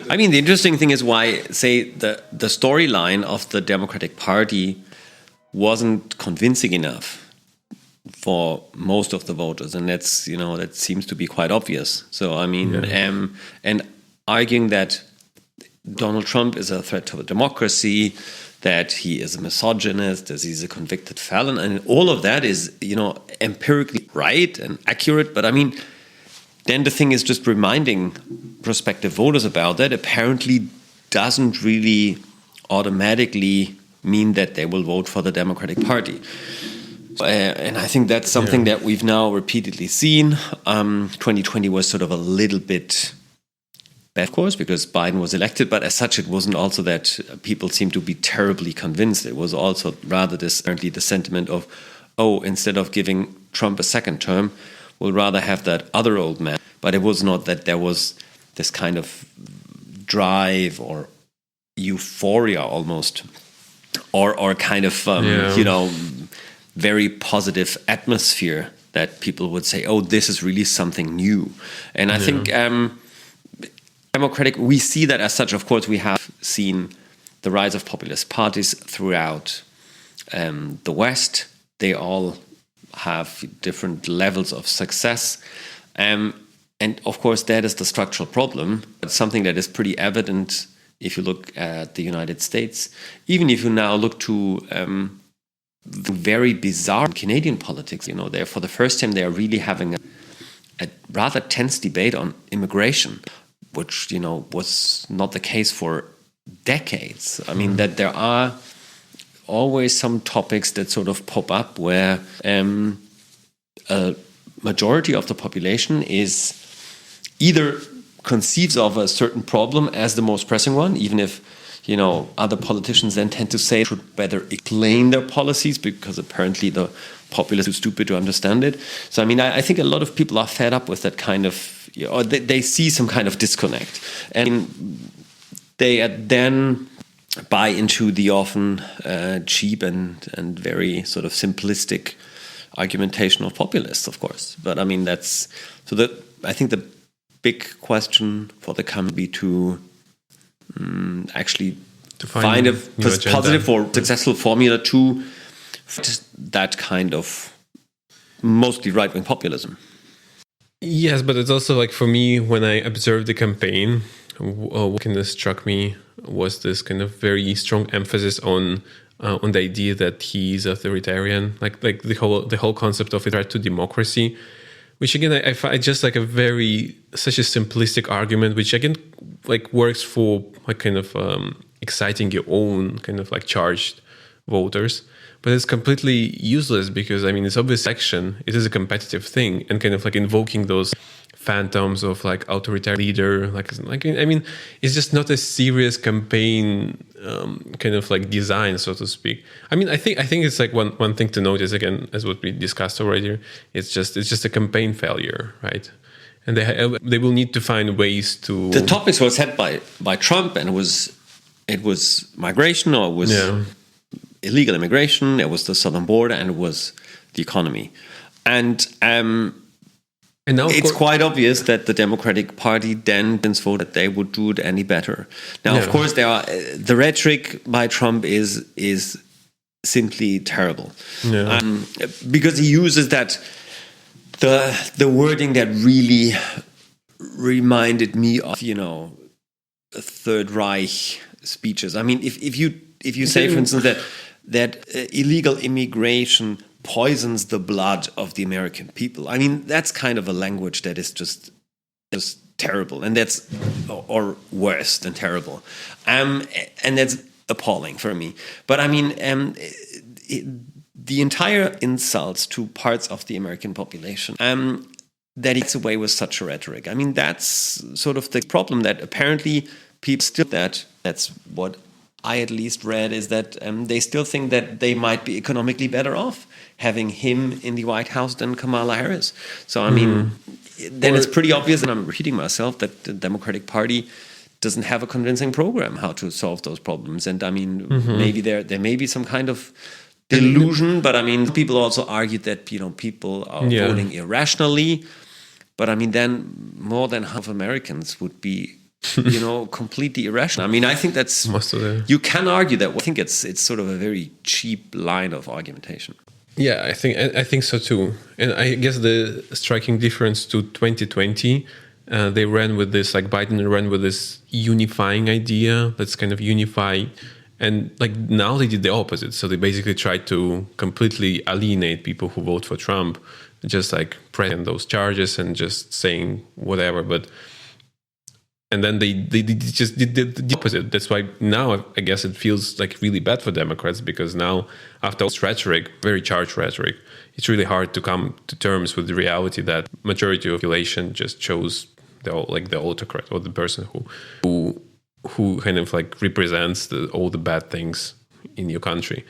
I mean, the interesting thing is why, say, the storyline of the Democratic Party wasn't convincing enough for most of the voters, and that seems to be quite obvious. So I mean, and arguing that Donald Trump is a threat to the democracy, that he is a misogynist, that he's a convicted felon, and all of that is, empirically right and accurate. But I mean, then the thing is just reminding prospective voters about that apparently doesn't really automatically mean that they will vote for the Democratic Party. And I think that's something that we've now repeatedly seen. 2020 was sort of a little bit bad, of course, because Biden was elected, but as such, it wasn't also that people seemed to be terribly convinced. It was also rather apparently the sentiment of, instead of giving Trump a second term, we'll rather have that other old man. But it was not that there was this kind of drive or euphoria almost, or kind of, very positive atmosphere that people would say, this is really something new. And I think Democratic, we see that as such. Of course, we have seen the rise of populist parties throughout the West. They all have different levels of success. And of course, that is the structural problem. It's something that is pretty evident if you look at the United States. Even if you now look to the very bizarre Canadian politics, there for the first time, they are really having a rather tense debate on immigration, which, was not the case for decades. I mean, that there are always some topics that sort of pop up where a majority of the population is either conceives of a certain problem as the most pressing one, even if, other politicians then tend to say should better explain their policies because apparently the populace is too stupid to understand it. So, I mean, I think a lot of people are fed up with that kind of, or they see some kind of disconnect. And they then buy into the often cheap and very sort of simplistic argumentation of populists, of course. But I mean, I think the big question for the coming be to actually to find a positive or successful formula to that kind of mostly right-wing populism. Yes, but it's also like for me, when I observed the campaign, what kind of struck me was this kind of very strong emphasis on the idea that he's authoritarian, like the whole concept of a threat to democracy, which again I find just like such a simplistic argument, which again like works for like kind of exciting your own kind of like charged voters. But it's completely useless because, I mean, it's obvious election. It is a competitive thing, and kind of like invoking those phantoms of like authoritarian leader, like I mean, it's just not a serious campaign kind of like design, so to speak. I mean, I think it's like one thing to notice again, as what we discussed already. It's just a campaign failure, right? And they will need to find ways to. The topics were set by Trump, and it was migration, or it was. Yeah. Illegal immigration, it was the southern border, and it was the economy. And now it's quite obvious that the Democratic Party then didn't vote that they would do it any better. Now, of course, the rhetoric by Trump is simply terrible. Yeah. Because he uses that the wording that really reminded me of, Third Reich speeches. I mean, if you say, for instance, that illegal immigration poisons the blood of the American people. I mean, that's kind of a language that is just terrible, and that's or worse than terrible, and that's appalling for me. But I mean, the entire insults to parts of the American population that takes away with such a rhetoric. I mean, that's sort of the problem, that apparently people still that's what I at least read, is that they still think that they might be economically better off having him in the White House than Kamala Harris. So, I mean, then it's pretty obvious, and I'm repeating myself, that the Democratic Party doesn't have a convincing program how to solve those problems. And I mean, maybe there may be some kind of delusion, but I mean, people also argued that, people are voting irrationally. But I mean, then more than half Americans would be completely irrational. I mean, I think that's you can argue that. I think it's sort of a very cheap line of argumentation. Yeah, I think so too. And I guess the striking difference to 2020, they ran with this, like Biden ran with this unifying idea. Let's kind of unify. And like now they did the opposite. So they basically tried to completely alienate people who vote for Trump, just like pressing those charges and just saying whatever. And then they just did the opposite. That's why now I guess it feels like really bad for Democrats, because now after all this rhetoric, very charged rhetoric, it's really hard to come to terms with the reality that majority of the population just chose the autocrat, or the person who kind of like represents all the bad things in your country.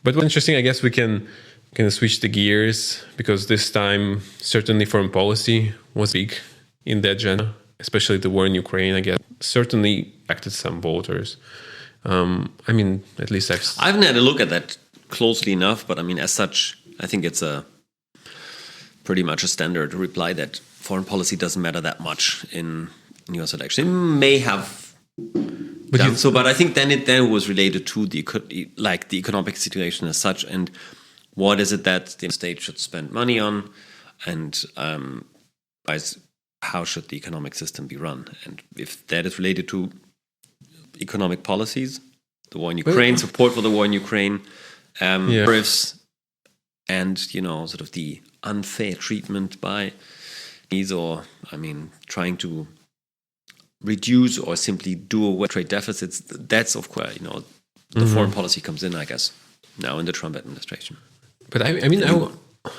But what's interesting, I guess we can kind of switch the gears, because this time certainly foreign policy was big in the agenda. Especially the war in Ukraine, I guess, certainly affected some voters. I mean, at least I haven't had a look at that closely enough, but I mean, as such, I think it's a pretty much a standard reply that foreign policy doesn't matter that much in U.S. election. It may have done so, but I think then it was related to the economic situation as such, and what is it that the state should spend money on, and how should the economic system be run? And if that is related to economic policies, the war in Ukraine, support for the war in Ukraine, tariffs, and sort of the unfair treatment by these, or trying to reduce or simply do away with trade deficits, that's of course the foreign policy comes in, I guess, now in the Trump administration. But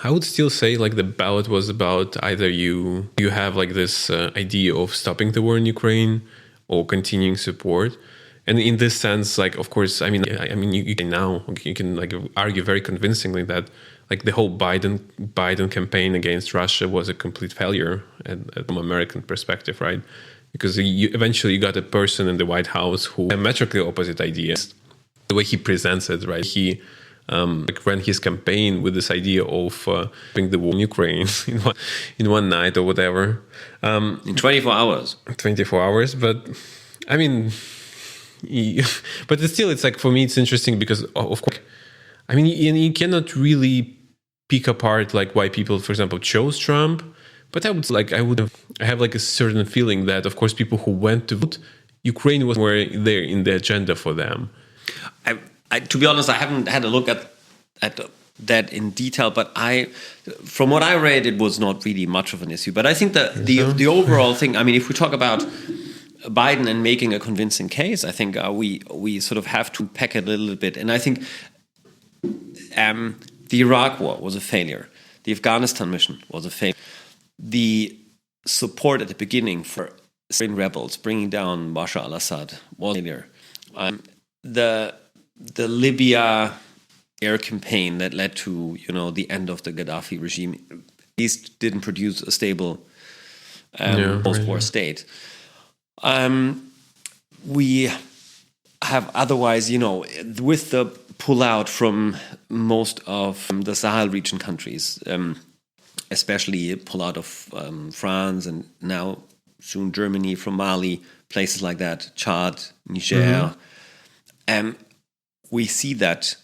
I would still say like the ballot was about either you have like this idea of stopping the war in Ukraine or continuing support. And in this sense, like, of course, you can like argue very convincingly that like the whole Biden campaign against Russia was a complete failure from American perspective, right? Because eventually you got a person in the White House who had diametrically opposite ideas. The way he presents it, right? He ran his campaign with this idea of stopping the war in Ukraine in one night or whatever. In 24 hours. 24 hours, but I mean, but still, it's like, for me, it's interesting because, of course, I mean, you cannot really pick apart like why people, for example, chose Trump. But I have like a certain feeling that, of course, people who went to vote, Ukraine was more there in the agenda for them. To be honest, I haven't had a look at that in detail, but from what I read, it was not really much of an issue. But I think that the overall thing, I mean, if we talk about Biden and making a convincing case, I think we sort of have to pack it a little bit. And I think the Iraq war was a failure. The Afghanistan mission was a failure. The support at the beginning for Syrian rebels, bringing down Bashar al-Assad, was a failure. The Libya air campaign that led to the end of the Gaddafi regime at least didn't produce a stable post-war state. We have otherwise, with the pullout from most of the Sahel region countries, especially pullout of France and now soon Germany, from Mali, places like that, Chad, Niger. We see that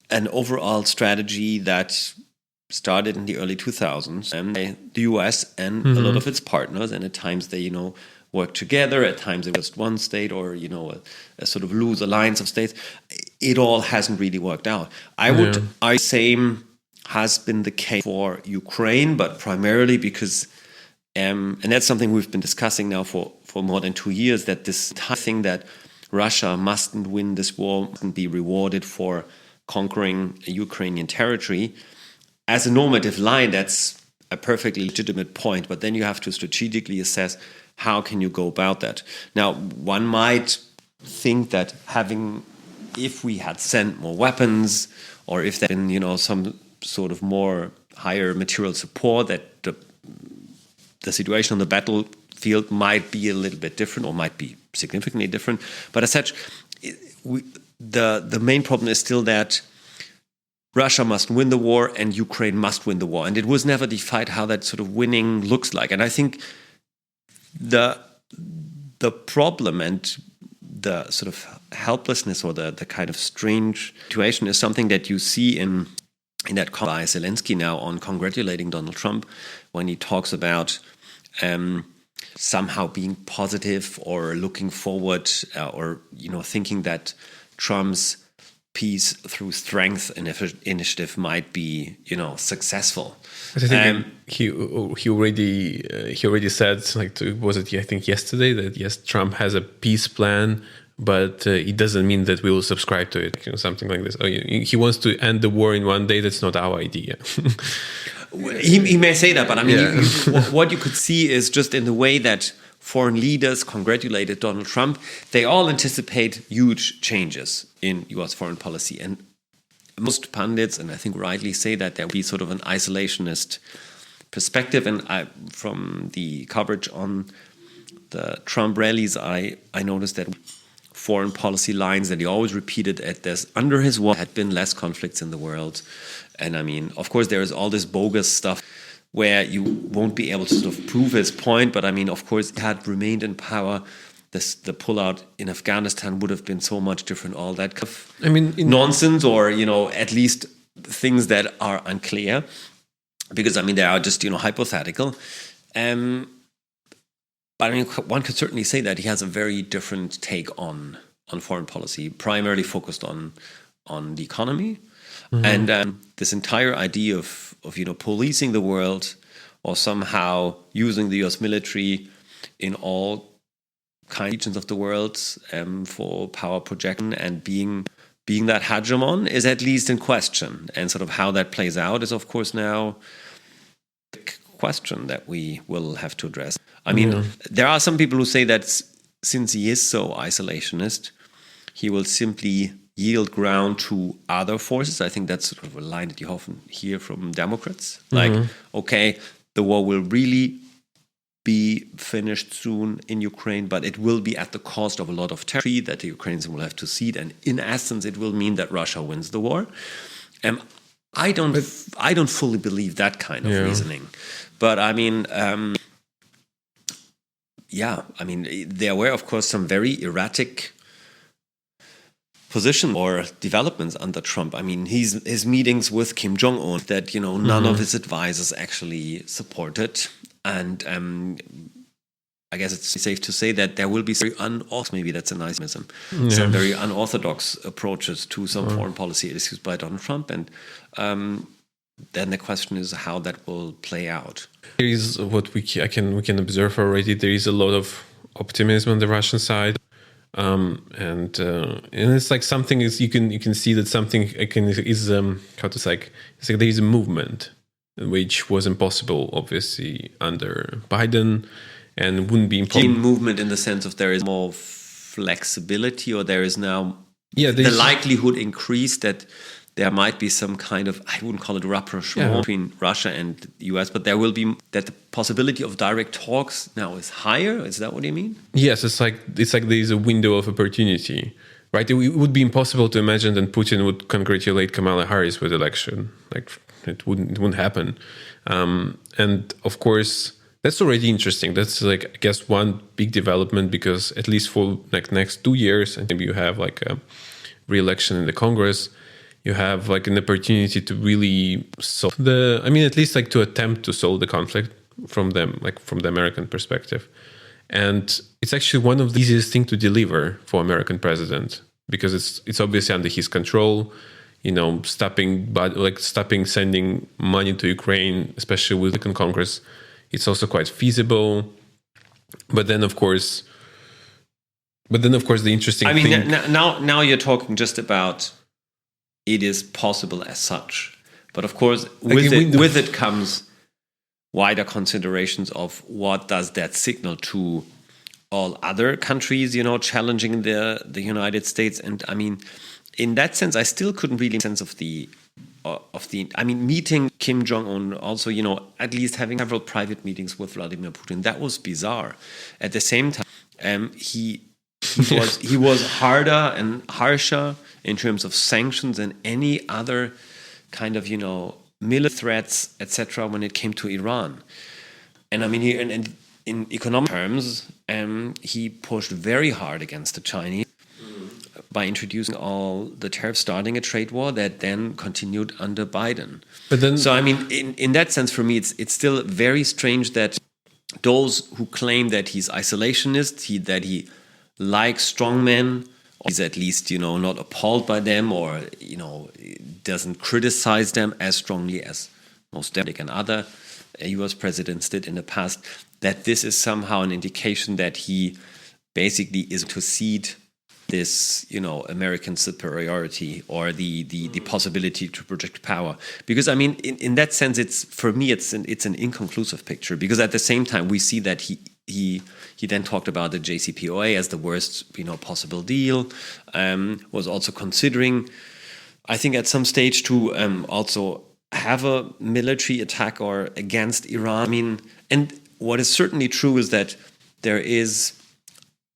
an overall strategy that started in the early 2000s, and the US and a lot of its partners, and at times they, work together, at times it was one state or, a sort of loose alliance of states. It all hasn't really worked out. I same has been the case for Ukraine, but primarily because, and that's something we've been discussing now for more than 2 years, that this thing that Russia mustn't win this war, mustn't be rewarded for conquering a Ukrainian territory. As a normative line, that's a perfectly legitimate point, but then you have to strategically assess how can you go about that. Now, one might think that if we had sent more weapons, or if there had been, some sort of more higher material support, that the situation on the battlefield might be a little bit different, or might be significantly different. But as such, the main problem is still that Russia must win the war and Ukraine must win the war. And it was never defined how that sort of winning looks like. And I think the the problem and the sort of helplessness or the kind of strange situation is something that you see in that comment by Zelensky now on congratulating Donald Trump when he talks about somehow being positive or looking forward or thinking that Trump's peace through strength initiative might be successful. I think he already said, like, was it I think yesterday, that yes, Trump has a peace plan, but it doesn't mean that we will subscribe to it. Something like this. He wants to end the war in one day. That's not our idea. He may say that, but I mean, what you could see is just in the way that foreign leaders congratulated Donald Trump, they all anticipate huge changes in U.S. foreign policy. And most pundits, and I think rightly, say that there will be sort of an isolationist perspective. And from the coverage on the Trump rallies, I noticed that foreign policy lines that he always repeated under his watch had been less conflicts in the world. And I mean, of course, there is all this bogus stuff where you won't be able to sort of prove his point. But I mean, of course, had remained in power, the pullout in Afghanistan would have been so much different. All that kind of nonsense, or at least things that are unclear, because I mean they are just hypothetical. But I mean, one could certainly say that he has a very different take on foreign policy, primarily focused on the economy. Mm-hmm. And this entire idea of policing the world, or somehow using the U.S. military in all kinds of regions of the world for power projection and being that hegemon, is at least in question. And sort of how that plays out is, of course, now a question that we will have to address. I mean, there are some people who say that since he is so isolationist, he will simply yield ground to other forces. I think that's sort of a line that you often hear from Democrats. Like, okay, the war will really be finished soon in Ukraine, but it will be at the cost of a lot of territory that the Ukrainians will have to cede. And in essence, it will mean that Russia wins the war. I don't fully believe that kind of reasoning. But I mean, there were, of course, some very erratic position or developments under Trump. I mean, his meetings with Kim Jong-un that none of his advisors actually supported, and I guess it's safe to say that there will be very maybe that's a nice euphemism, some very unorthodox approaches to some foreign policy issues by Donald Trump, and then the question is how that will play out. There is what we can observe already. There is a lot of optimism on the Russian side. And it's like something is you can see that something is it's like there is a movement which was impossible obviously under Biden and wouldn't be impossible. Movement in the sense of there is more flexibility, or there is now the likelihood increased that there might be some kind of, I wouldn't call it rapprochement between Russia and the US, but there will be that the possibility of direct talks now is higher. Is that what you mean? Yes, it's like there is a window of opportunity, right? It would be impossible to imagine that Putin would congratulate Kamala Harris with election. Like it wouldn't happen. And of course, that's already interesting. That's like, I guess, one big development, because at least for like next 2 years, and maybe you have like a re-election in the Congress, you have like an opportunity to really solve at least like to attempt to solve the conflict from the American perspective. And it's actually one of the easiest things to deliver for American president, because it's obviously under his control, stopping sending money to Ukraine, especially with the Congress. It's also quite feasible. But then of course the interesting thing. Now you're talking just about it is possible as such. But of course, with it comes wider considerations of what does that signal to all other countries, challenging the United States. And I mean, in that sense, I still couldn't really sense of the meeting Kim Jong-un, also, at least having several private meetings with Vladimir Putin, that was bizarre. At the same time, he was harder and harsher in terms of sanctions and any other kind of, military threats, etc., when it came to Iran. And I mean, and in economic terms, he pushed very hard against the Chinese by introducing all the tariffs, starting a trade war that then continued under Biden. But then, so I mean, in that sense, for me, it's still very strange that those who claim that he's isolationist, that he likes strong men, or he's at least, not appalled by them, or, doesn't criticize them as strongly as most Democratic and other US presidents did in the past, that this is somehow an indication that he basically is to cede this, American superiority or the possibility to project power. Because I mean, in that sense, it's an inconclusive picture. Because at the same time, we see that he then talked about the JCPOA as the worst, possible deal. Was also considering, I think, at some stage to also have a military attack or against Iran. I mean, and what is certainly true is that there is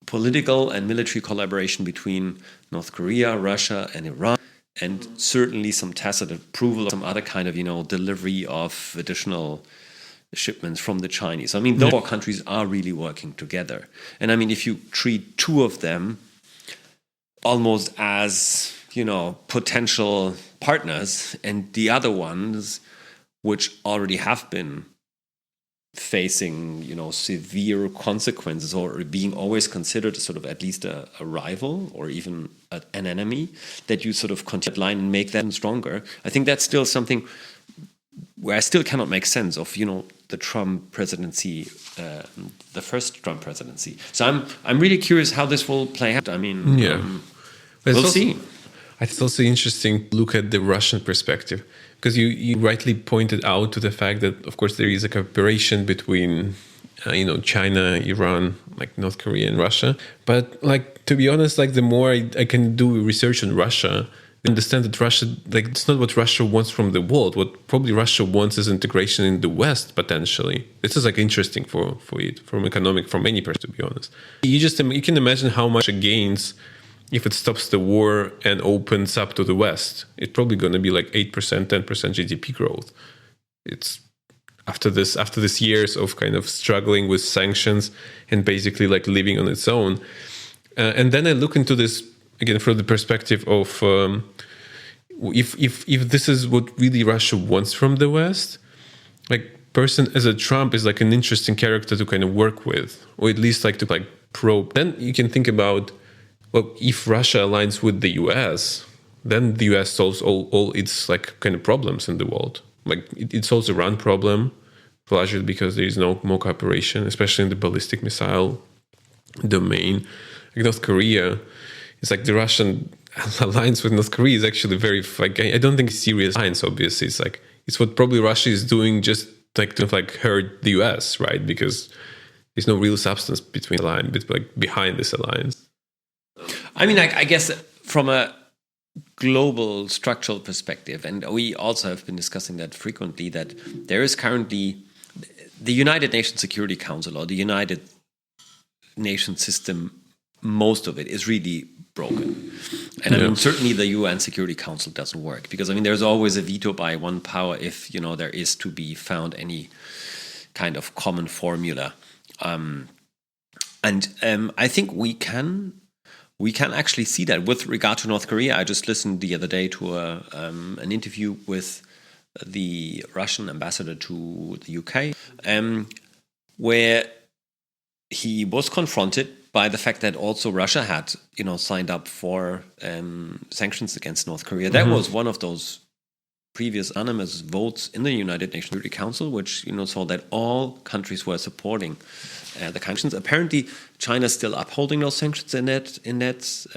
political and military collaboration between North Korea, Russia, and Iran, and certainly some tacit approval of some other kind of, delivery of additional shipments from the Chinese. I mean, those four countries are really working together. And I mean, if you treat two of them almost as, potential partners, and the other ones, which already have been facing, severe consequences or being always considered sort of at least a rival or even an enemy, that you sort of continue that line and make them stronger. I think that's still something where I still cannot make sense of, the Trump presidency, the first Trump presidency. So I'm really curious how this will play out. I mean, we'll see. It's also interesting to look at the Russian perspective, because you rightly pointed out to the fact that, of course, there is a cooperation between, China, Iran, like North Korea and Russia. But to be honest, the more I can do research on Russia, I understand that Russia, it's not what Russia wants from the world. What probably Russia wants is integration in the West, potentially. This is interesting for it, from any person, to be honest. You can imagine how much it gains if it stops the war and opens up to the West. It's probably going to be 8%, 10% GDP growth. It's after this years of kind of struggling with sanctions and basically living on its own. And then I look into this again from the perspective of if this is what really Russia wants from the West, person as a Trump is an interesting character to kind of work with, or at least to probe. Then you can think about, well, if Russia aligns with the US, then the US solves all its kind of problems in the world. It solves the Iran problem, largely because there is no more cooperation, especially in the ballistic missile domain. North Korea, it's the Russian alliance with North Korea is actually very, I don't think it's serious alliance, obviously. It's what probably Russia is doing just to hurt the US, right? Because there's no real substance between the alliance, behind this alliance. I mean, I guess from a global structural perspective, and we also have been discussing that frequently, that there is currently the United Nations Security Council or the United Nations system, most of it is really broken. And I mean, certainly the UN Security Council doesn't work because, I mean, there's always a veto by one power if, there is to be found any kind of common formula. And I think we can actually see that with regard to North Korea. I just listened the other day to an interview with the Russian ambassador to the UK, where he was confronted by the fact that also Russia had, signed up for sanctions against North Korea. That was one of those previous anonymous votes in the United Nations Security Council, which saw that all countries were supporting the sanctions. Apparently, China's still upholding those sanctions in that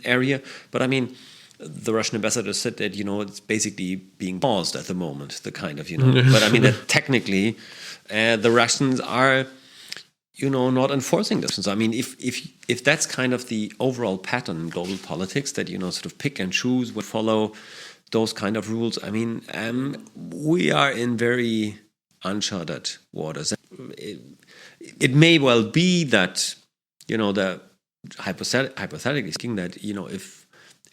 area. But I mean, the Russian ambassador said that it's basically being paused at the moment. The kind of but I mean that technically, the Russians are not enforcing this. So I mean, if that's kind of the overall pattern in global politics, that sort of pick and choose, would follow those kind of rules, I mean, we are in very uncharted waters. It may well be that, the hypothetically speaking, that,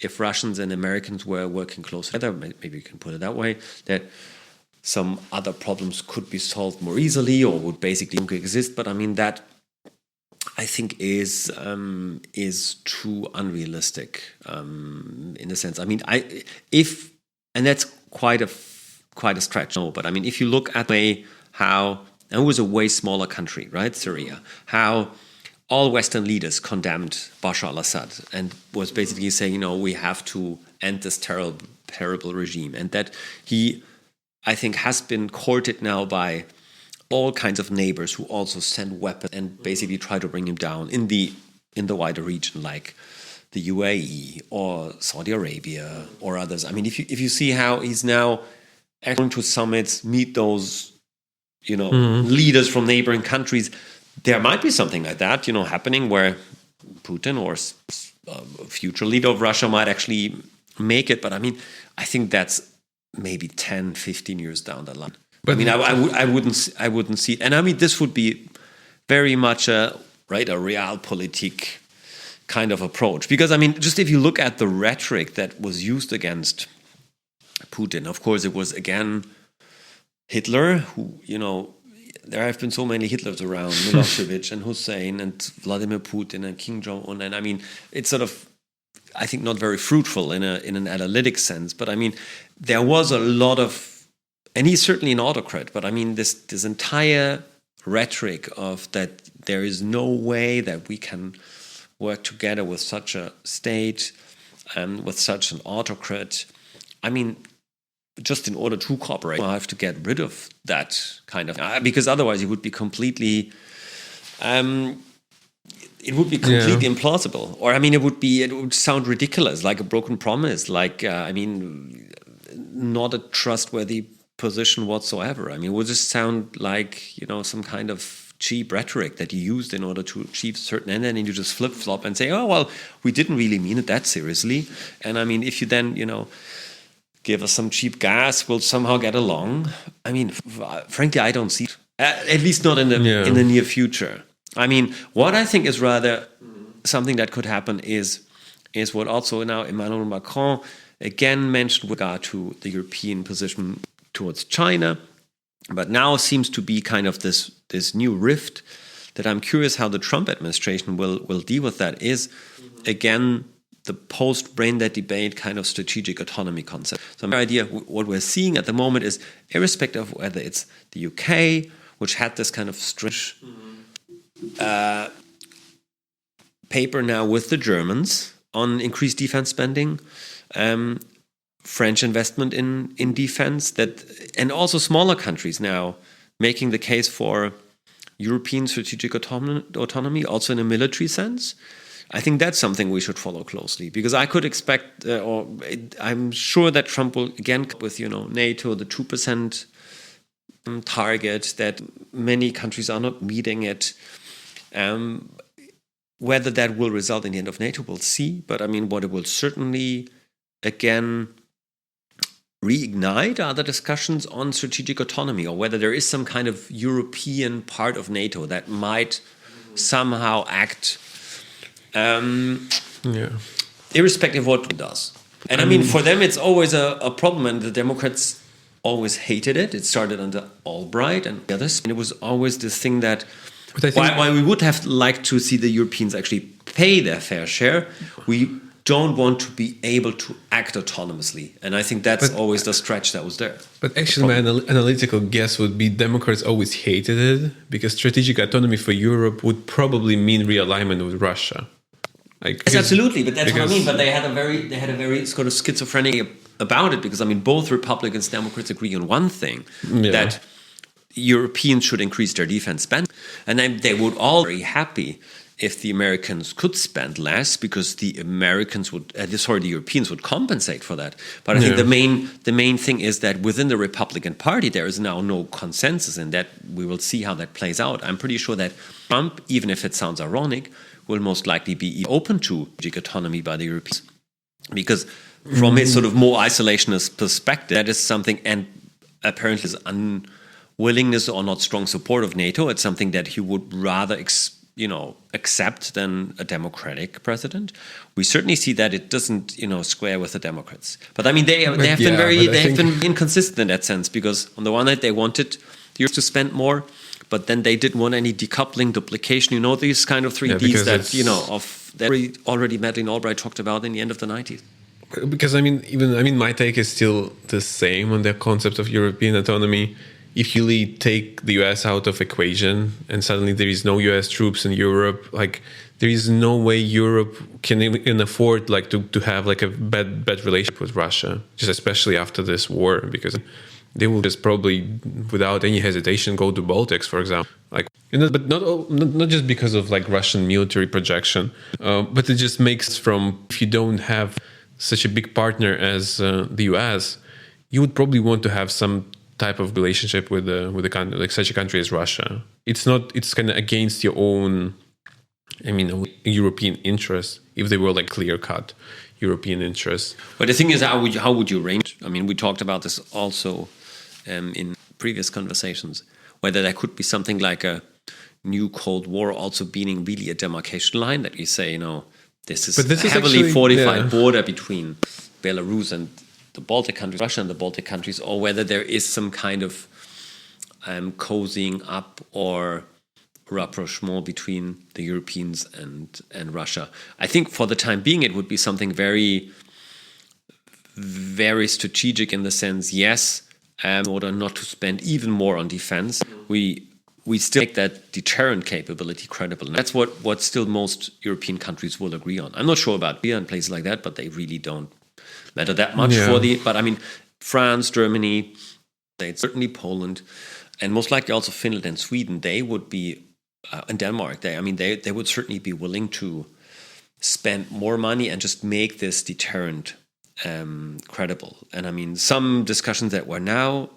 if Russians and Americans were working close together, maybe you can put it that way, that some other problems could be solved more easily or would basically exist. But I mean, that I think is too unrealistic in a sense. I mean, and that's quite a stretch. No, but I mean, if you look at the way how, and it was a way smaller country, right, Syria, how all Western leaders condemned Bashar al-Assad and was basically saying, we have to end this terrible regime, and that he, I think, has been courted now by all kinds of neighbors who also send weapons and basically try to bring him down in the wider region, like the UAE or Saudi Arabia or others. I mean, if you see how he's now going to summits, meet those leaders from neighboring countries, there might be something like that happening where Putin or a future leader of Russia might actually make it. But I mean, I think that's maybe 10, 15 years down the line. But I mean, I wouldn't see it. And I mean, this would be very much a realpolitik kind of approach. Because I mean, just if you look at the rhetoric that was used against Putin, of course, it was again Hitler, who, there have been so many Hitlers around, Milosevic and Hussein and Vladimir Putin and Kim Jong-un. And I mean, it's sort of, I think, not very fruitful in an analytic sense. But I mean, there was a lot of, and he's certainly an autocrat, but I mean, this entire rhetoric of that there is no way that we can work together with such a state and with such an autocrat. I mean, just in order to cooperate, I have to get rid of that kind of, because otherwise it would be completely, implausible. Or I mean, it would sound ridiculous, like a broken promise, like not a trustworthy position whatsoever. I mean, it would just sound like, some kind of cheap rhetoric that you used in order to achieve certain end, and then you just flip-flop and say, oh, well, we didn't really mean it that seriously. And I mean, if you then, give us some cheap gas, we'll somehow get along. I mean, frankly, I don't see it. At least not in the near future. I mean, what I think is rather something that could happen is what also now Emmanuel Macron again mentioned with regard to the European position towards China, but now seems to be kind of this new rift that I'm curious how the Trump administration will deal with. That is, again, the post-brain dead debate kind of strategic autonomy concept. So my idea, what we're seeing at the moment is, irrespective of whether it's the UK, which had this kind of strange paper now with the Germans on increased defense spending, French investment in defense, and also smaller countries now making the case for European strategic autonomy, also in a military sense. I think that's something we should follow closely, because I could expect, I'm sure that Trump will again come with, NATO, the 2% target, that many countries are not meeting it. Whether that will result in the end of NATO, we'll see. But I mean, what it will certainly, again, reignite are the discussions on strategic autonomy, or whether there is some kind of European part of NATO that might somehow act irrespective of what it does. And I mean, for them, it's always a problem, and the Democrats always hated it. It started under Albright and the others, and it was always this thing that why we would have liked to see the Europeans actually pay their fair share. We don't want to be able to act autonomously, and I think that's always the stretch that was there. But actually, my analytical guess would be Democrats always hated it, because strategic autonomy for Europe would probably mean realignment with Russia. Yes, absolutely, but that's what I mean. But they had a very sort of schizophrenic about it, because I mean, both Republicans and Democrats agree on one thing, that Europeans should increase their defense spending, and they would all be very happy if the Americans could spend less, because the Europeans would compensate for that. But I think the main thing is that within the Republican Party there is now no consensus, and that we will see how that plays out. I'm pretty sure that Trump, even if it sounds ironic, will most likely be open to strategic autonomy by the Europeans, because from his sort of more isolationist perspective, that is something, and apparently his unwillingness or not strong support of NATO, it's something that he would rather accept then a democratic president. We certainly see that it doesn't, square with the Democrats. But I mean, they have been inconsistent in that sense, because on the one hand they wanted the Europe to spend more, but then they didn't want any decoupling, duplication. These kind of three Ds that that already Madeleine Albright talked about in the end of the 90s. Because my take is still the same on the concept of European autonomy. If you take the US out of equation and suddenly there is no US troops in Europe, there is no way Europe can even afford to have a bad relationship with Russia, just especially after this war, because they will just probably without any hesitation go to Baltics, for example. But not just because of Russian military projection, but it just makes if you don't have such a big partner as the US, you would probably want to have some type of relationship with a country such a country as Russia. It's kind of against your own, European interests, if they were clear cut European interests. But the thing is, how would you range? We talked about this also in previous conversations, whether there could be something like a new Cold War also being really a demarcation line that you say, this is a heavily fortified border between Belarus and the Baltic countries, Russia and the Baltic countries, or whether there is some kind of cozying up or rapprochement between the Europeans and Russia. I think for the time being, it would be something very, very strategic in the sense, yes, in order not to spend even more on defense, we still make that deterrent capability credible. And that's what still most European countries will agree on. I'm not sure about Beer and places like that, but they really don't matter that much but France, Germany, certainly Poland, and most likely also Finland and Sweden, they would be, and Denmark, they would certainly be willing to spend more money and just make this deterrent credible. And some discussions that were now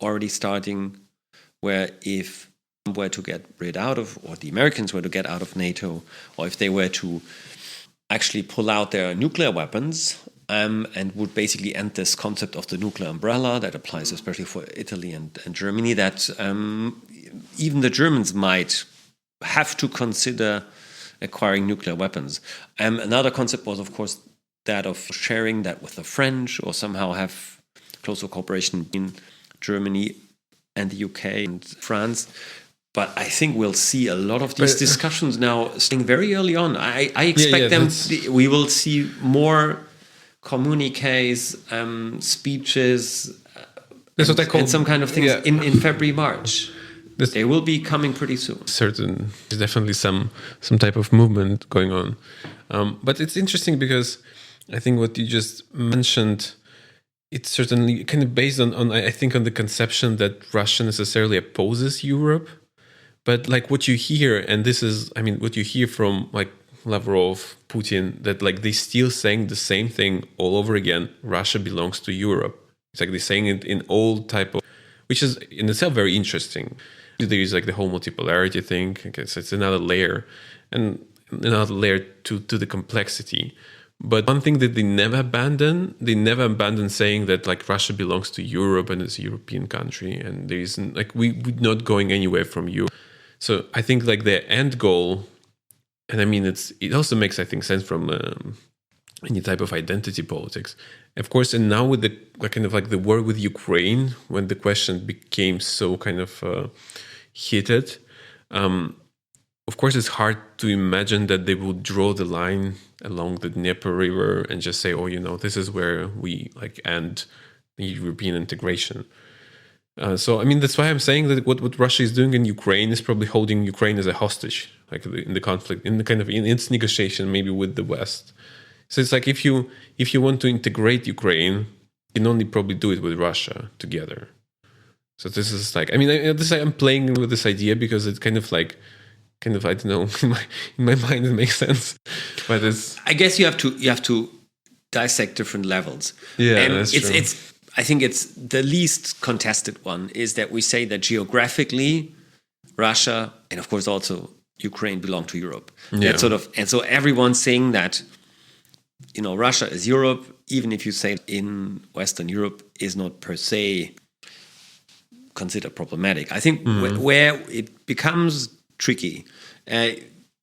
already starting, where if were to get rid out of, or the Americans were to get out of NATO, or if they were to actually pull out their nuclear weapons and would basically end this concept of the nuclear umbrella that applies especially for Italy and Germany, that even the Germans might have to consider acquiring nuclear weapons. Another concept was, of course, that of sharing that with the French, or somehow have closer cooperation in Germany and the UK and France. But I think we'll see a lot of these discussions now starting very early on. I expect we will see more communiques, speeches, and some kind of things in February, March. They will be coming pretty soon. There's definitely some type of movement going on. But it's interesting because I think what you just mentioned, it's certainly kind of based on I think on the conception that Russia necessarily opposes Europe. But what you hear, and this is, what you hear from Lavrov, Putin, that they still saying the same thing all over again. Russia belongs to Europe. It's they're saying it in all type of, which is in itself very interesting. There is the whole multipolarity thing. I guess it's another layer, and another layer to the complexity. But one thing that they never abandon saying that Russia belongs to Europe and is a European country, and there isn't we're not going anywhere from Europe. So I think their end goal, and it also makes, I think, sense from any type of identity politics, of course. And now with the kind of the war with Ukraine, when the question became so kind of heated, of course, it's hard to imagine that they would draw the line along the Dnieper River and just say, this is where we end the European integration. So that's why I'm saying that what Russia is doing in Ukraine is probably holding Ukraine as a hostage, in the conflict, in its negotiation maybe with the West. So it's if you want to integrate Ukraine, you can only probably do it with Russia together. So this is I'm playing with this idea because it's kind of I don't know, in my mind it makes sense, but it's. I guess you have to dissect different levels. Yeah, and that's true. I think it's the least contested one is that we say that geographically, Russia and of course also Ukraine belong to Europe. Yeah. And so everyone's saying that, Russia is Europe, even if you say in Western Europe is not per se considered problematic. I think where it becomes tricky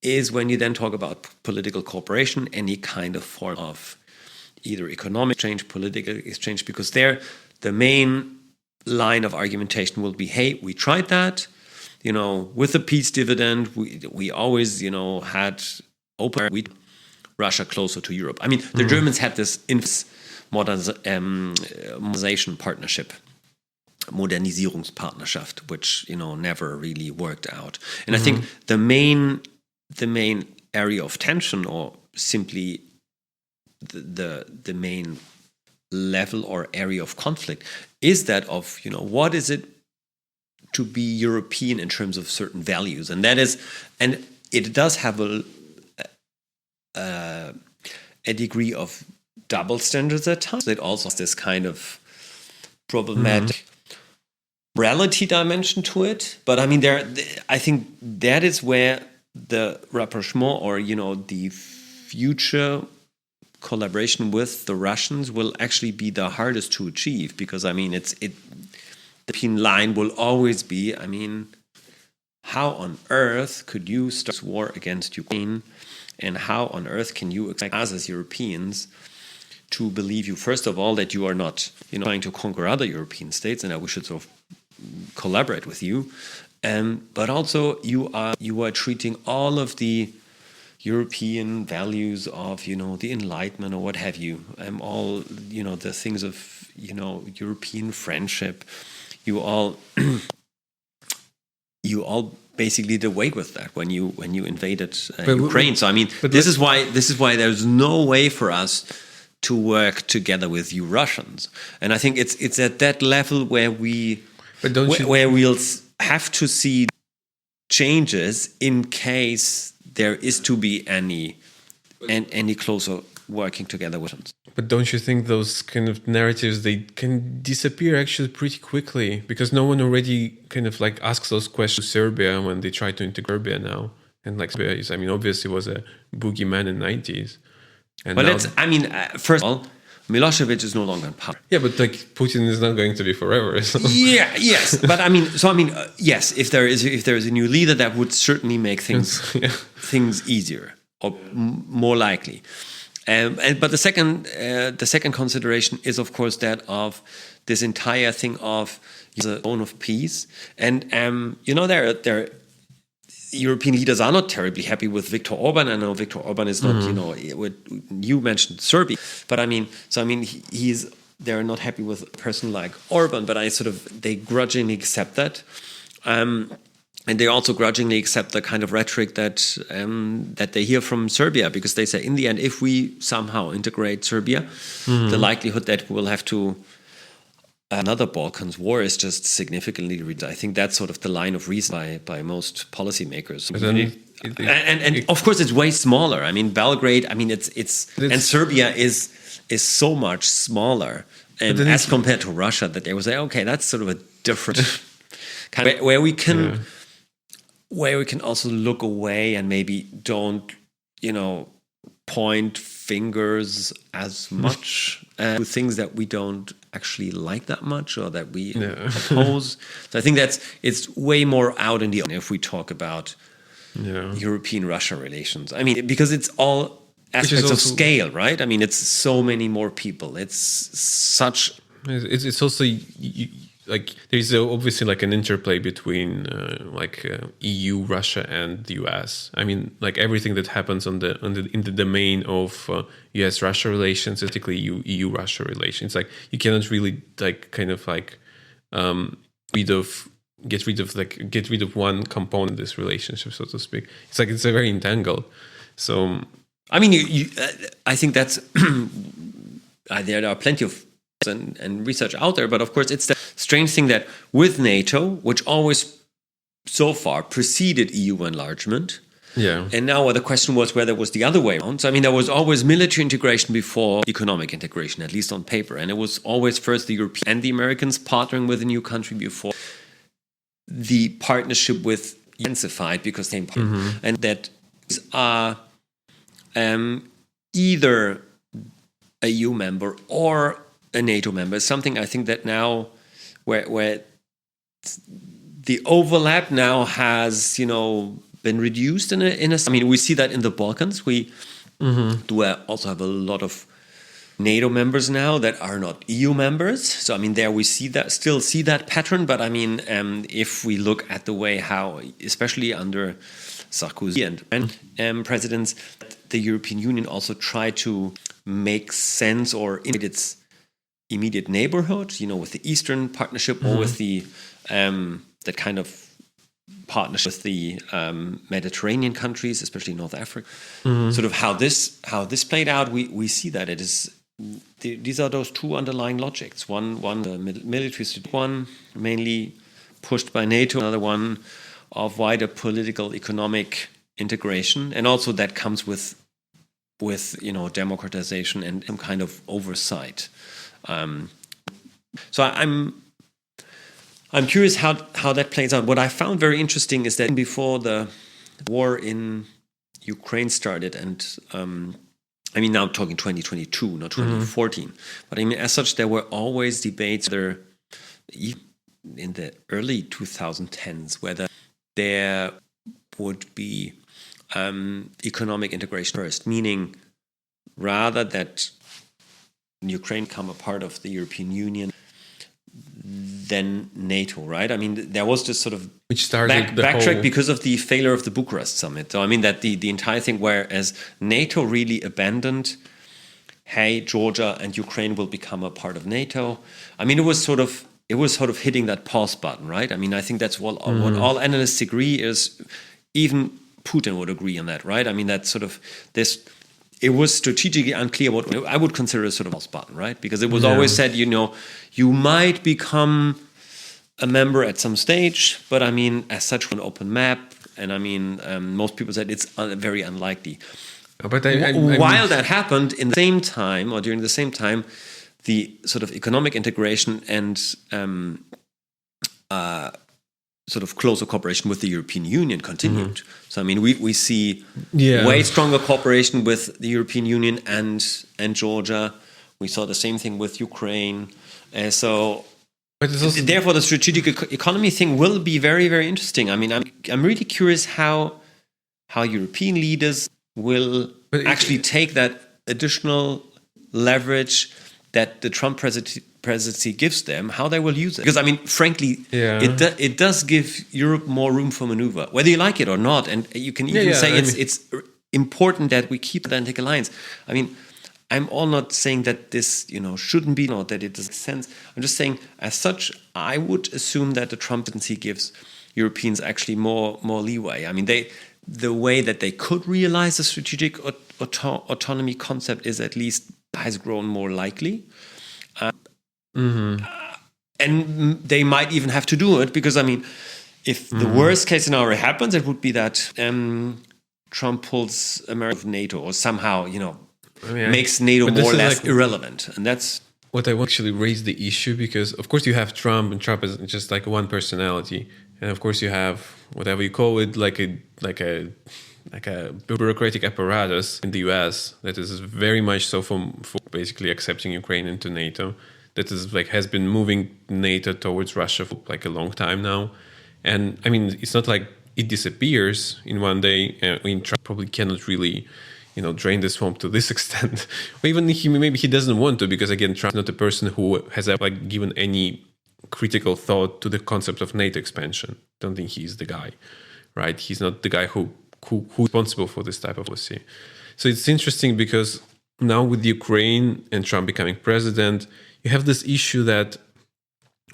is when you then talk about political cooperation, any kind of form of either economic exchange, political exchange, because there the main line of argumentation will be, hey, we tried that, with the peace dividend, we always, had open Russia closer to Europe. I mean, the Germans had this modernization partnership, Modernisierungspartnerschaft, which never really worked out. And I think the main area of tension, or simply the main level or area of conflict, is that of what is it to be European in terms of certain values, and it does have a degree of double standards at times. It also has this kind of problematic morality dimension to it. But I mean, I think that is where the rapprochement, or the future collaboration with the Russians, will actually be the hardest to achieve, because I mean, the European line will always be, I mean, how on earth could you start war against Ukraine, and how on earth can you expect us as Europeans to believe you, first of all, that you are not trying to conquer other European states, and that we should sort of collaborate with you, but also you are treating all of the European values of the Enlightenment or what have you, all the things of European friendship, you all basically did away with that when you invaded Ukraine. So I mean, this is why there's no way for us to work together with you Russians, and I think it's at that level where we'll have to see changes in case there is to be any closer working together with us. But don't you think those kind of narratives, they can disappear actually pretty quickly, because no one already kind of like asks those questions to Serbia when they try to integrate Serbia now, and like Serbia is, I mean, obviously was a boogeyman in the 90s. But first of all, Milosevic is no longer in power. Yeah, but like Putin is not going to be forever. So. Yeah, yes, but yes. If there is a new leader, that would certainly make things easier or more likely. But the second consideration is, of course, that of this entire thing of the zone of peace, and there. European leaders are not terribly happy with Viktor Orban. I know Viktor Orban is not, you mentioned Serbia, but they're not happy with a person like Orban, but they grudgingly accept that. And they also grudgingly accept the kind of rhetoric that they hear from Serbia, because they say, in the end, if we somehow integrate Serbia, the likelihood that we'll have to another Balkans war is just significantly reduced. I think that's sort of the line of reason by most policymakers. And of course, it's way smaller. I mean, Belgrade. I mean, it's and Serbia is so much smaller as compared to Russia, that they will say, okay, that's sort of a different kind of where we can also look away and maybe don't point fingers as much to things that we don't actually like that much, or that we oppose. So I think it's way more out in the open if we talk about European-Russia relations. I mean, because it's all aspects of scale, right? I mean, it's so many more people. It's such. It's also like there's obviously like an interplay between EU, Russia, and the US. I mean, like everything that happens in the domain of US-Russia relations, particularly EU-Russia relations. Like you cannot really like kind of like get rid of one component of this relationship, so to speak. It's like it's a very entangled. So I mean, I think that's there are plenty of and research out there, but of course it's the strange thing that with NATO, which always so far preceded EU enlargement, and now the question was whether it was the other way around. So I mean, there was always military integration before economic integration, at least on paper, and it was always first the Europeans and the Americans partnering with a new country before the partnership with intensified, because they and that are either a EU member or a NATO member is something I think that now where the overlap now has, been reduced in a. I mean, we see that in the Balkans. We do also have a lot of NATO members now that are not EU members. So I mean, there we still see that pattern. But I mean, if we look at the way how, especially under Sarkozy and presidents, the European Union also tried to make sense or in its immediate neighborhood, with the Eastern Partnership or with the that kind of partnership with the Mediterranean countries, especially North Africa. Sort of how this played out, we see that it is. These are those two underlying logics. One the military, one mainly pushed by NATO, another one of wider political, economic integration, and also that comes with democratization and some kind of oversight. So I'm curious how that plays out. What I found very interesting is that before the war in Ukraine started, and I mean now I'm talking 2022, not 2014, but I mean as such there were always debates there in the early 2010s whether there would be economic integration first, meaning rather that Ukraine become a part of the European Union than NATO, right? I mean, there was this sort of which started backtrack because of the failure of the Bucharest summit. So I mean that the entire thing, whereas NATO really abandoned, hey, Georgia and Ukraine will become a part of NATO. I mean, it was sort of hitting that pause button, right? I mean, I think that's what all analysts agree is, even Putin would agree on that, right? I mean, that's sort of this. It was strategically unclear what I would consider a sort of pause button, right? Because it was always said, you might become a member at some stage, but I mean, as such, an open map, and I mean, most people said it's very unlikely. But while that happened, in the same time, or during the same time, the sort of economic integration and sort of closer cooperation with the European Union continued. So I mean, we see way stronger cooperation with the European Union and Georgia. We saw the same thing with Ukraine. Therefore, the strategic economy thing will be very, very interesting. I mean, I'm really curious how European leaders will actually take that additional leverage that the Trump presidency gives them, how they will use it. Because I mean, frankly, it does give Europe more room for maneuver, whether you like it or not. And you can even say it's important that we keep the Atlantic alliance. I mean, I'm all not saying that this shouldn't be, or that it doesn't make sense. I'm just saying, as such, I would assume that the Trump presidency gives Europeans actually more leeway. I mean, the way that they could realize the strategic autonomy concept is at least has grown more likely. And they might even have to do it because, I mean, if the worst case scenario happens, it would be that Trump pulls America of NATO or somehow, makes NATO more or less irrelevant. And that's what I actually raised the issue because, of course, you have Trump, and Trump is just like one personality. And of course, you have whatever you call it, like a bureaucratic apparatus in the US that is very much so for basically accepting Ukraine into NATO. That is has been moving NATO towards Russia for like a long time now. And I mean, it's not like it disappears in one day. I mean, Trump probably cannot really, drain the swamp to this extent. Or even maybe he doesn't want to, because again, Trump is not a person who has given any critical thought to the concept of NATO expansion. Don't think he's the guy, right? He's not the guy who's responsible for this type of policy. So it's interesting because now with Ukraine and Trump becoming president, you have this issue that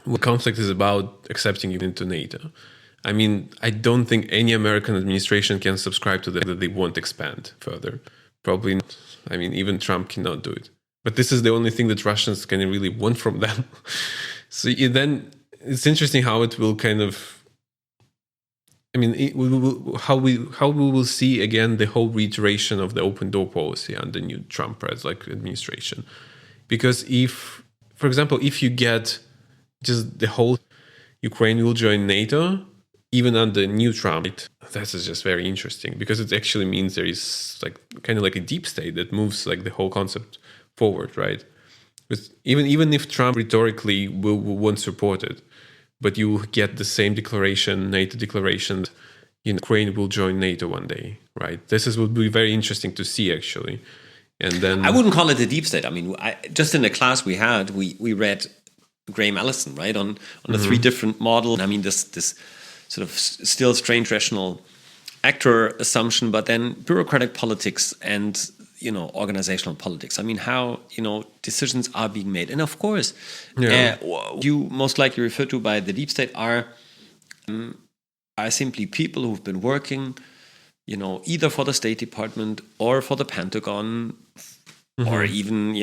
the conflict is about accepting it into NATO. I mean, I don't think any American administration can subscribe to that they won't expand further. Probably not. I mean, even Trump cannot do it. But this is the only thing that Russians can really want from them. So then it's interesting how it will kind of... I mean, how we will see again the whole reiteration of the open door policy under new Trump administration. Because if, for example, if you get just the whole Ukraine will join NATO, even under new Trump, that is just very interesting because it actually means there is kind of like a deep state that moves the whole concept forward, right? But even if Trump rhetorically won't support it, but you get the same declaration, NATO declaration, Ukraine will join NATO one day, right? Would be very interesting to see, actually. And then I wouldn't call it a deep state. I mean, just in the class we had, we read Graham Allison, right, on the three different models. I mean, this sort of still strange rational actor assumption, but then bureaucratic politics and organizational politics. I mean, how decisions are being made, and of course, you most likely referred to by the deep state are simply people who've been working, either for the State Department or for the Pentagon, or even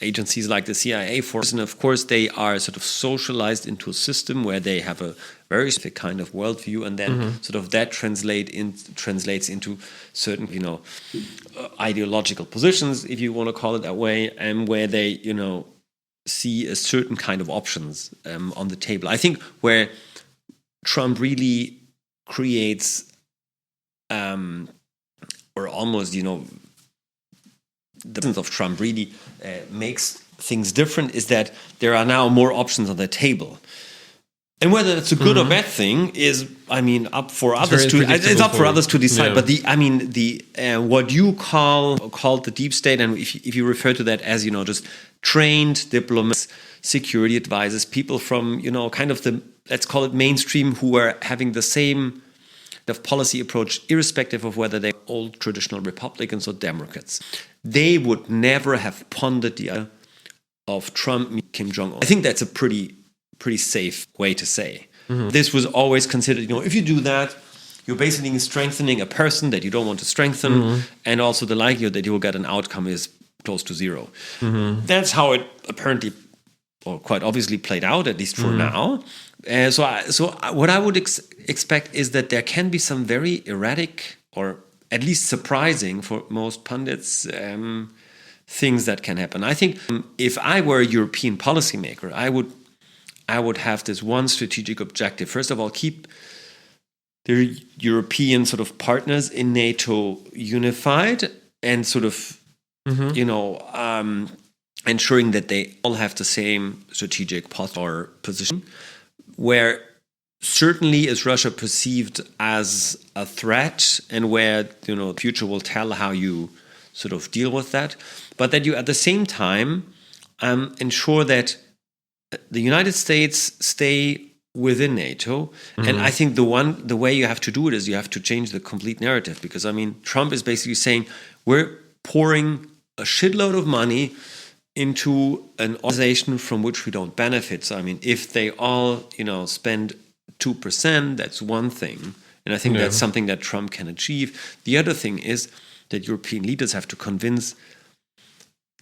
agencies like the CIA force. And of course, they are sort of socialized into a system where they have a very specific kind of worldview, and then sort of that translates into certain, ideological positions, if you want to call it that way, and where they, see a certain kind of options on the table. I think where Trump really creates, or almost, the presence of Trump really makes things different, is that there are now more options on the table. And whether it's a good or bad thing is, up for others to. It's up for others to decide. Yeah. But what you called the deep state, and if you refer to that as just trained diplomats, security advisors, people from kind of the, let's call it mainstream, who are having the same policy approach, irrespective of whether they're old traditional Republicans or Democrats, they would never have pondered the idea of Trump meeting Kim Jong-un. I think that's a pretty safe way to say. This was always considered, if you do that, you're basically strengthening a person that you don't want to strengthen, and also the likelihood that you will get an outcome is close to zero. That's how it apparently, or quite obviously, played out, at least for now. So what I would expect is that there can be some very erratic, or at least surprising for most pundits, things that can happen. I think if I were a European policymaker, I would have this one strategic objective. First of all, keep the European sort of partners in NATO unified, and sort of, ensuring that they all have the same strategic position, where certainly is Russia perceived as a threat, and where the future will tell how you sort of deal with that, but that you at the same time ensure that the United States stay within NATO. And I think the way you have to do it is you have to change the complete narrative, because Trump is basically saying we're pouring a shitload of money into an organization from which we don't benefit. So if they all spend 2%, that's one thing, and I think that's something that Trump can achieve. The other thing is that European leaders have to convince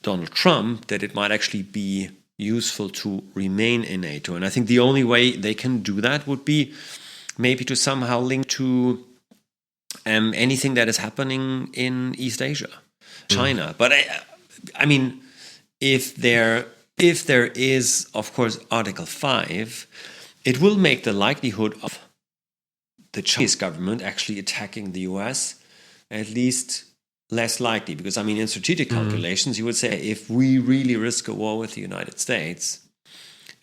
Donald Trump that it might actually be useful to remain in NATO, and I think the only way they can do that would be maybe to somehow link to anything that is happening in East Asia, China. But if there is, of course, Article 5, it will make the likelihood of the Chinese government actually attacking the US at least less likely. Because, in strategic calculations, you would say if we really risk a war with the United States,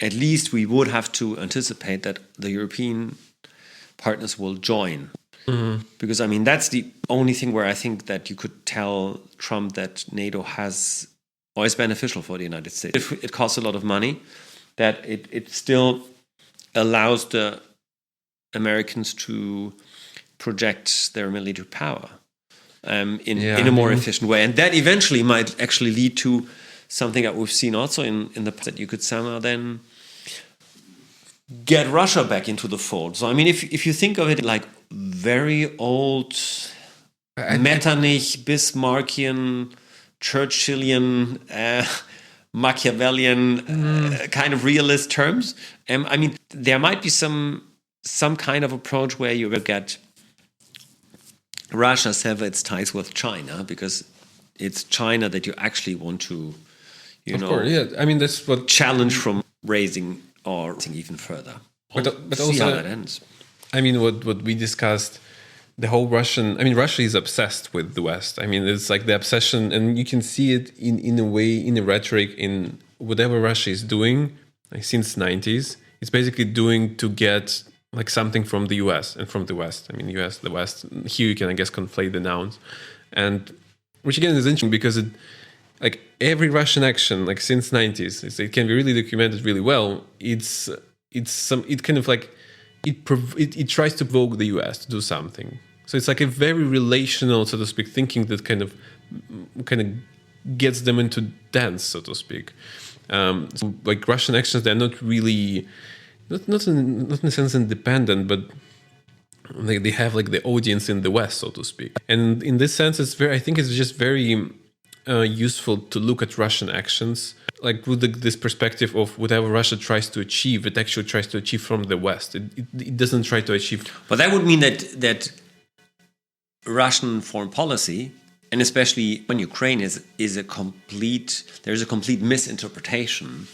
at least we would have to anticipate that the European partners will join. Because, that's the only thing where I think that you could tell Trump that NATO has, or is beneficial for the United States. If it costs a lot of money, that it still allows the Americans to project their military power in a more efficient way. And that eventually might actually lead to something that we've seen also in the past, that you could somehow then get Russia back into the fold. So, if you think of it like very old Metternich, Bismarckian, Churchillian, Machiavellian kind of realist terms, there might be some kind of approach where you will get Russia sever its ties with China, because it's China that you actually want to, that's what challenge from raising or even further. But see also, how that ends. What we discussed, the whole Russia is obsessed with the West. It's like the obsession, and you can see it in a way, in the rhetoric, in whatever Russia is doing, since 90s. it's basically doing to get like something from the US and from the West. I mean, US, the West. Here you can, I guess, conflate the nouns, and which again is interesting because like every Russian action, like since 90s, it can be really documented really well. It tries to provoke the US to do something. So it's like a very relational, so to speak, thinking that kind of gets them into dance, so to speak. So like Russian actions, they're not really, not in a sense independent, but they have like the audience in the West, so to speak. And in this sense, I think it's just very useful to look at Russian actions like with this perspective of whatever Russia tries to achieve, it actually tries to achieve from the West. It doesn't try to achieve. But that would mean that Russian foreign policy, and especially on Ukraine, there's a complete misinterpretation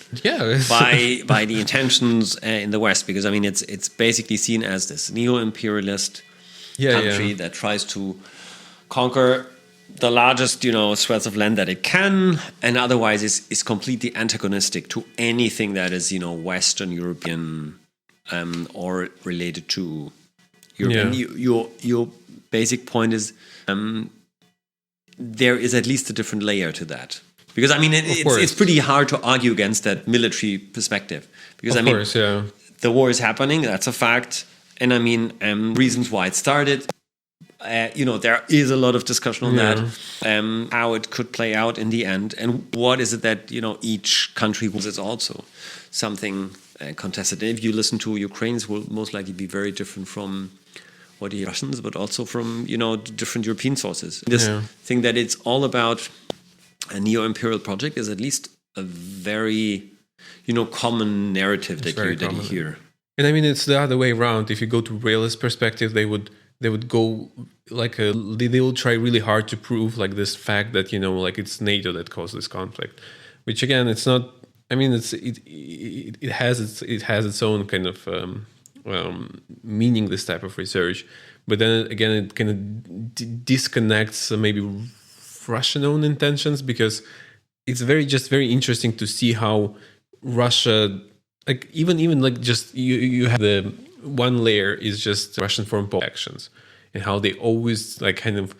by the intentions in the West, because I mean it's basically seen as this neo-imperialist country that tries to conquer the largest swaths of land that it can, and otherwise is completely antagonistic to anything that is Western European or related to Europe. Yeah. Your basic point is there is at least a different layer to that, because I mean it's pretty hard to argue against that military perspective, because the war is happening, that's a fact, and I mean reasons why it started. There is a lot of discussion on that, how it could play out in the end, and what is it that each country wants. Is also something contested. If you listen to Ukrainians, will most likely be very different from what the Russians, but also from different European sources. This thing that it's all about a neo-imperial project is at least a very common narrative that you hear. And I mean it's the other way around. If you go to realist perspective, they would go like they will try really hard to prove like this fact that like it's NATO that caused this conflict, which again it's not. I mean it has its own kind of meaning, this type of research, but then again it kind of disconnects maybe Russian own intentions, because it's very interesting to see how Russia, like even like just you have the one layer is just Russian foreign policy actions, and how they always like kind of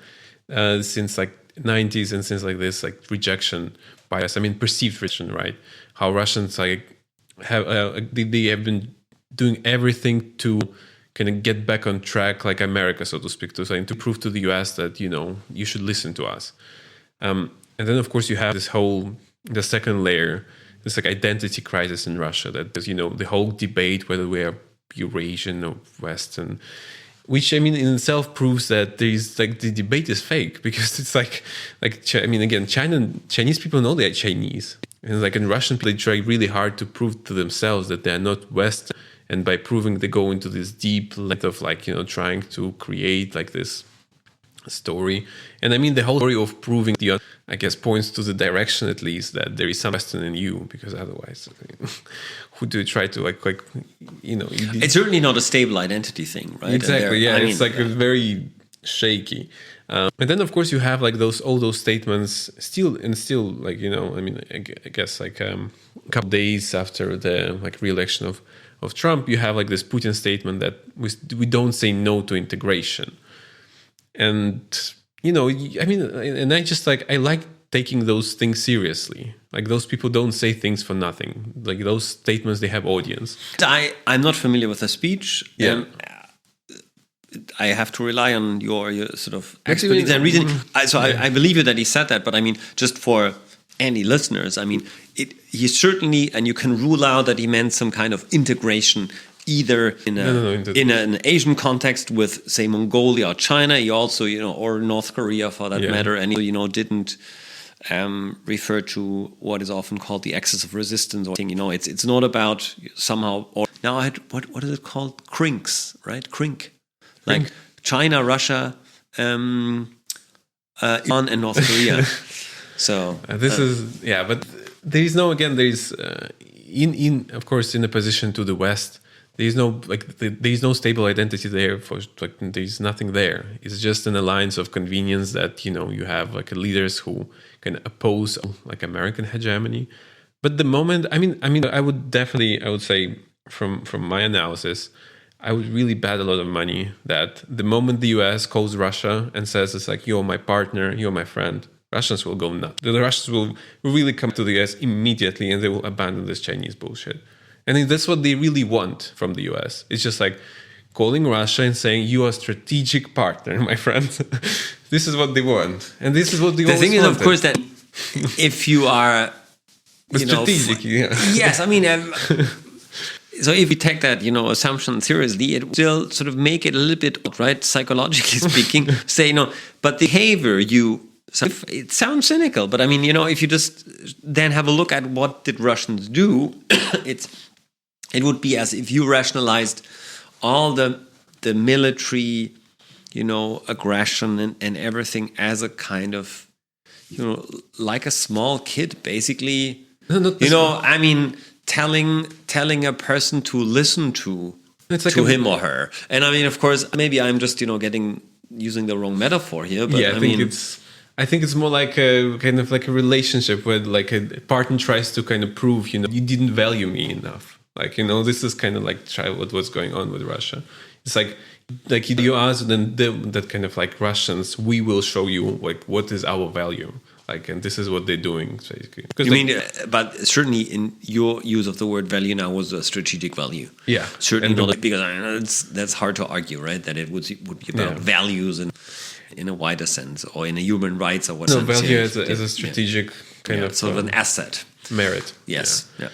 since like 90s and since like this like rejection bias, I mean perceived rejection, right? How Russians like have they have been doing everything to kind of get back on track, like America, so to speak, to prove to the US that you should listen to us. And then of course you have the second layer, this like identity crisis in Russia, that there's the whole debate whether we are Eurasian or Western, which I mean in itself proves that there's like the debate is fake, because it's like I mean again Chinese people know they're Chinese, and like in Russian they try really hard to prove to themselves that they're not Western, and by proving they go into this deep length of like trying to create like this story. And I mean the whole story of proving I guess points to the direction at least that there is some Western in you, because otherwise who do you try to like it's certainly not a stable identity thing, right? Exactly. It's like very shaky. And then of course you have like all those statements still like I mean I guess like a couple days after the like re-election of Trump, you have like this Putin statement that we don't say no to integration. And I mean, and I just like I like taking those things seriously. Like those people don't say things for nothing. Like those statements, they have audience. I'm not familiar with the speech. Yeah. I have to rely on your sort of expertise and reason. I believe you that he said that, but I mean, just for any listeners, I mean, he certainly, and you can rule out that he meant some kind of integration, either in an Asian context with, say, Mongolia or China. He also, or North Korea for that matter, and didn't refer to what is often called the axis of resistance or thing. It's not about somehow. Or now what is it called? Crinks, right? Crink, like China, Russia, Iran, and North Korea. So this is but there is in of course in opposition to the West, there is no stable identity there. For like there is nothing there. It's just an alliance of convenience that you have like leaders who can oppose like American hegemony. But the moment I would say from my analysis, I would really bet a lot of money that the moment the US calls Russia and says it's like, you're my partner, you're my friend, Russians will go nuts. The Russians will really come to the US immediately and they will abandon this Chinese bullshit. And that's what they really want from the US. It's just like calling Russia and saying, you are a strategic partner, my friend. This is what they want. And this is what they always wanted. The thing is, of course, that if you are... strategic, Yes, I mean... so if you take that, assumption seriously, it will still sort of make it a little bit, right, psychologically speaking, say, but the behavior it sounds cynical, but I mean, if you just then have a look at what did Russians do, it would be as if you rationalized all the military, aggression and everything as a kind of, like a small kid, basically, I mean, telling a person to listen to him or her. And I mean, of course, maybe I'm just, using the wrong metaphor here, but I think it's more like a kind of like a relationship where like a partner tries to kind of prove, you didn't value me enough. Like, this is kind of like what was going on with Russia. It's like you ask then that kind of like Russians, we will show you like what is our value. Like, and this is what they're doing, basically. But certainly in your use of the word value now was a strategic value. Yeah. Certainly not, because that's hard to argue, right? That it would be about values and in a wider sense, or in a human rights or whatever. No, value as a strategic kind of... sort of an asset. Merit. Yes. Yeah.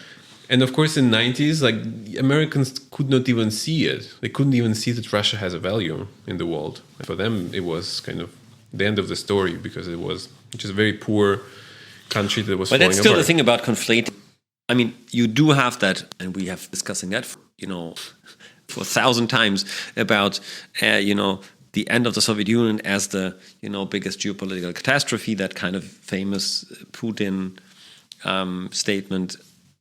And of course, in the 90s, like, Americans could not even see it. They couldn't even see that Russia has a value in the world. For them, it was kind of the end of the story, because it was just a very poor country that was falling apart. But that's still the thing about conflating. I mean, you do have that, and we have discussing that, for 1,000 times about, the end of the Soviet Union as the, biggest geopolitical catastrophe, that kind of famous Putin statement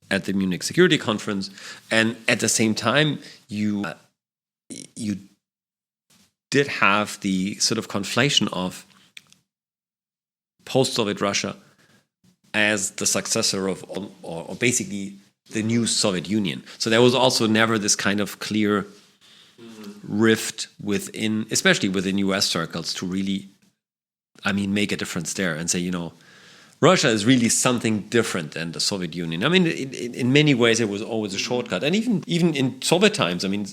at the Munich Security Conference. And at the same time, you did have the sort of conflation of post-Soviet Russia as the successor of, or basically the new Soviet Union. So there was also never this kind of clear rift within, especially within US circles, to really, make a difference there and say, Russia is really something different than the Soviet Union. I mean, in many ways, it was always a shortcut. And even in Soviet times, I mean,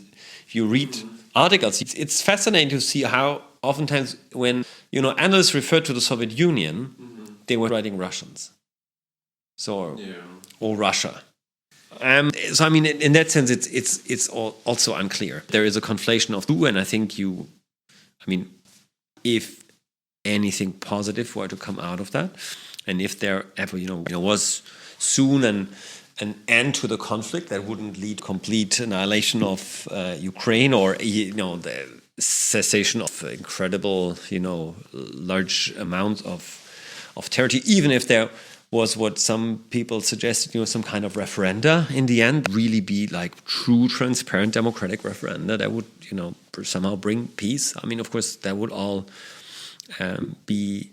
if you read articles, it's fascinating to see how oftentimes when, analysts referred to the Soviet Union, they were writing Russians. Or Russia. So I mean, in that sense, it's also unclear. There is a conflation of two, and I think if anything positive were to come out of that, and if there ever was soon an end to the conflict that wouldn't lead to complete annihilation of Ukraine, or the cessation of incredible large amounts of territory, even if there was what some people suggested, some kind of referenda in the end, really be like true, transparent, democratic referenda that would, somehow bring peace. I mean, of course, that would all be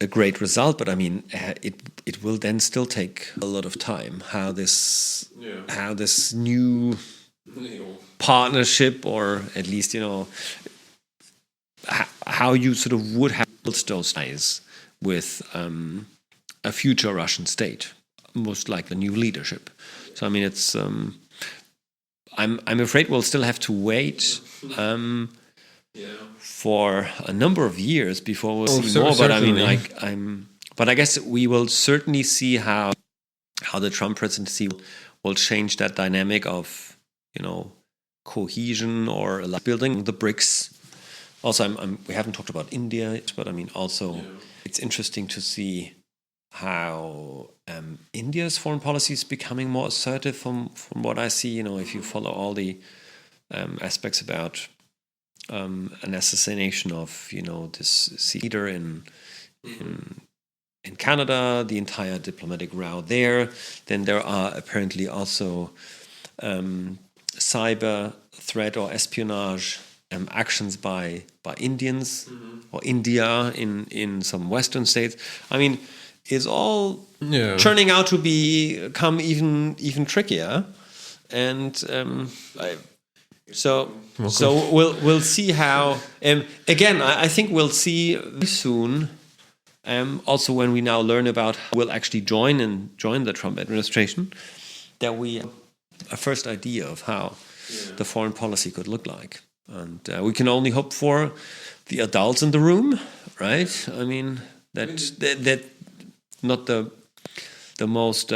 a great result, but I mean, it will then still take a lot of time. How this new partnership, or at least how you sort of would have built those ties with a future Russian state, most like the new leadership. So I mean, it's I'm afraid we'll still have to wait for a number of years before we'll see more. But certainly. I mean, but I guess we will certainly see how the Trump presidency will change that dynamic of cohesion or building the BRICS. Also, we haven't talked about India yet, but I mean, also it's interesting to see how India's foreign policy is becoming more assertive from what I see. If you follow all the aspects about an assassination of this leader in Canada, the entire diplomatic row there. Then there are apparently also cyber threat or espionage actions by Indians or India in some Western states. I mean, it's all turning out to become even trickier. and so we'll see how. Again, I think we'll see very soon. Also, when we now learn about how we'll actually join the Trump administration, that we have a first idea of how the foreign policy could look like, and we can only hope for the adults in the room, right? I mean that not the most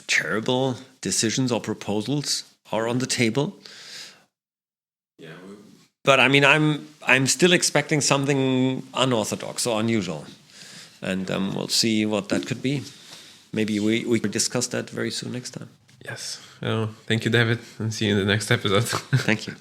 terrible decisions or proposals are on the table. Yeah. But I mean, I'm still expecting something unorthodox or unusual, and we'll see what that could be. Maybe we could discuss that very soon next time. Yes. Thank you, David, and see you in the next episode. Thank you.